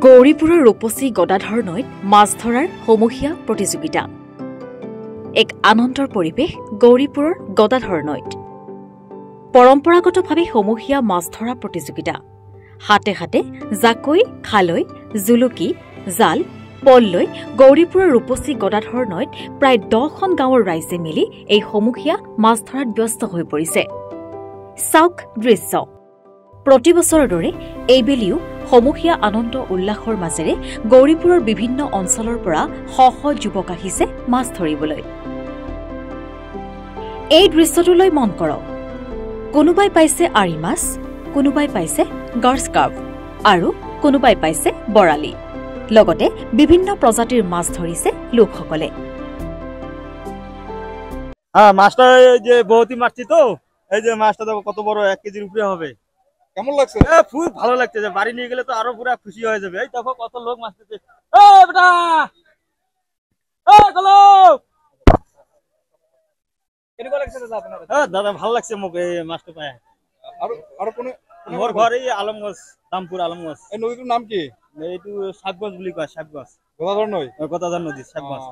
গৌৰীপুৰৰ ৰূপসী গদাধৰ নৈত মাছ ধৰাৰ সমূহীয়া প্ৰতিযোগিতা। এক আনন্দৰ পৰিৱেশ গৌৰীপুৰৰ গদাধৰ নৈত। পৰম্পৰাগতভাৱে সমূহীয়া মাছ ধৰা প্ৰতিযোগিতা। হাতে হাতে জাকৈ, খালৈ, জুলুকি, জাল, পল লৈ গৌৰীপুৰৰ ৰূপসী গদাধৰ নৈত প্ৰায় 10খন গাঁৱৰ ৰাইজে মিলি এই সমূহীয়া মাছ ধৰাত ব্যস্ত হৈ পৰিছে। চাওক দৃশ্য। প্ৰতিবছৰৰ দৰে এইবেলিও সমূহীয়া আনন্দ উল্লাসৰ মাজেৰে গৌৰীপুৰৰ বিভিন্ন অঞ্চলৰ পৰা শ শ যুৱক আহিছে মাছ ধৰিবলৈ। এই দৃশ্যটোলৈ মন কৰক। কোনোবাই পাইছে আৰি মাছ, কোনোবাই পাইছে গাৰ্ছ কাৰ্ভ আৰু কোনোবাই পাইছে বৰালি। লগতে বিভিন্ন প্রজাতির মাছ ধরিছে লোকসকলে। মাছটা যে বহুতই মারছি তো, এই যে মাছটা দেখো কত বড়, 1 কেজির উপরে হবে। কেমন লাগছে? খুব ভালো লাগছে, যে বাড়ি নিয়ে গেলে তো আরো পুরো খুশি হয়ে যাবে। এই দেখো কত লোক মাছ ধরছে। বেটা চলো। কেনেকুৱা লাগছে দাদা আপোনাৰ? দাদা ভালো লাগছে মোক এই মাছটা পায়। আৰু কোন মোৰ ঘৰ এই আলমগঞ্জ, দামপুৰ আলমগঞ্জ। এই নদীটোৰ নাম কি? এইটো সাবগঞ্জ বুলি কয়, সাবগঞ্জ। গদাধৰ নৈ? গদাধৰ নদী, সাবগঞ্জ।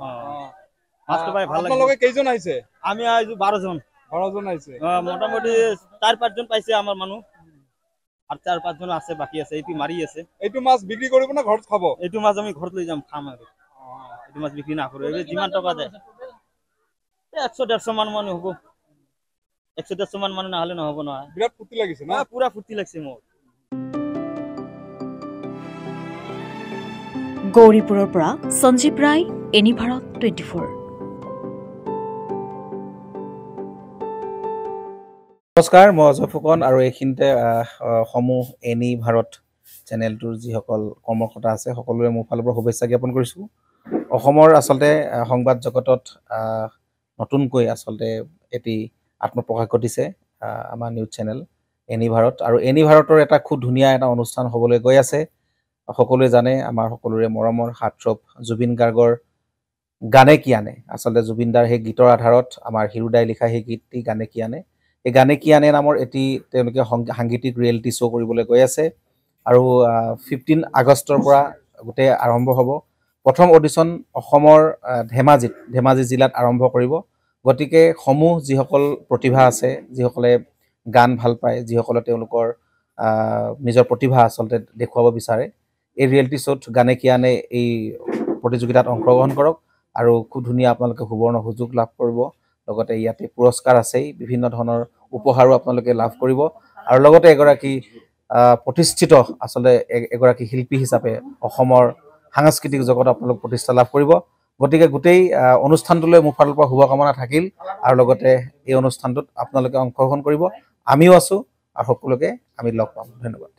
মাছটা পাই ভালো লাগছে। আপোনালোকে কেইজন আহিছে? আমি আইছো 12 জন। 12 জন আহিছে। মোটামুটি 4-5 জন পাইছে আমার মানুষ, আর 4-5 জন আছে, বাকি আছে। এইটো মারি আছে। এইটো মাছ বিক্রি কৰিব না ঘৰত খাব? এইটো মাছ আমি ঘৰত লৈ যাম, খাম আৰু। এইটো মাছ বিক্ৰি না কৰো। এই যিমান টকা যায় 100-150 মান মানে হ'ব। 100-150 মান মানে নহলে নহব নহয়। বিৰাট ফুৰ্তি লাগিছে না? পুৰা ফুৰ্তি লাগছে মোৰ। গৌৰীপুৰৰ পৰা সঞ্জীৱ ৰায়, এনি ভাৰত 24। নমস্কাৰ, মই অজয় ফুকন আৰু এইখিনিতে সমূহ এনি ভাৰত চেনেলটোৰ যিসকল কৰ্মকৰ্তা আছে সকলোৰে মোৰ ফালৰ পৰা শুভেচ্ছা জ্ঞাপন কৰিছোঁ। অসমৰ আচলতে সংবাদ জগতত নতুনকৈ আচলতে এটি আত্মপ্ৰকাশ ঘটিছে আমাৰ নিউজ চেনেল এনি ভাৰত, আৰু এনি ভাৰতৰ এটা খুব ধুনীয়া এটা অনুষ্ঠান হ'বলৈ গৈ আছে। সকলোৱে জানে, আমাৰ সকলোৰে মৰমৰ হাৰ্টথ্ৰব জুবিন গাৰ্গৰ গানে কি আনে, আচলতে জুবিনদাৰ সেই গীতৰ আধাৰত আমাৰ হিৰুদাই লিখা সেই গীতটি গানে কি আনে, এই গানে কি আনে নামৰ এটি তেওঁলোকে সাংগীতিক ৰিয়েলিটি শ্ব' কৰিবলৈ গৈ আছে। আৰু 15 আগষ্টৰ পৰা গোটেই আৰম্ভ হ'ব। প্ৰথম অডিশ্যন অসমৰ ধেমাজি জিলাত আৰম্ভ কৰিব। গতিকে সমূহ যিসকল প্ৰতিভা আছে, যিসকলে গান ভাল পায়, যিসকলে তেওঁলোকৰ নিজৰ প্ৰতিভা আচলতে দেখুৱাব বিচাৰে, এই ৰিয়েলিটি শ্ব'ত গানে কি আনে এই প্ৰতিযোগিতাত অংশগ্ৰহণ কৰক আৰু খুব ধুনীয়া আপোনালোকে সুবৰ্ণ সুযোগ লাভ কৰিব। লগতে ইয়াতে পুৰস্কাৰ আছেই, বিভিন্ন ধৰণৰ উপহাৰো আপোনালোকে লাভ কৰিব, আৰু লগতে এগৰাকী প্ৰতিষ্ঠিত আচলতে এগৰাকী শিল্পী হিচাপে অসমৰ সাংস্কৃতিক জগত আপোনালোক প্ৰতিষ্ঠা লাভ কৰিব। গতিকে গোটেই অনুষ্ঠানটোলৈ মোৰ ফালৰ পৰা শুভকামনা থাকিল, আৰু লগতে এই অনুষ্ঠানটোত আপোনালোকে অংশগ্ৰহণ কৰিব। আমিও আছোঁ আৰু সকলোকে আমি লগ পাম। ধন্যবাদ।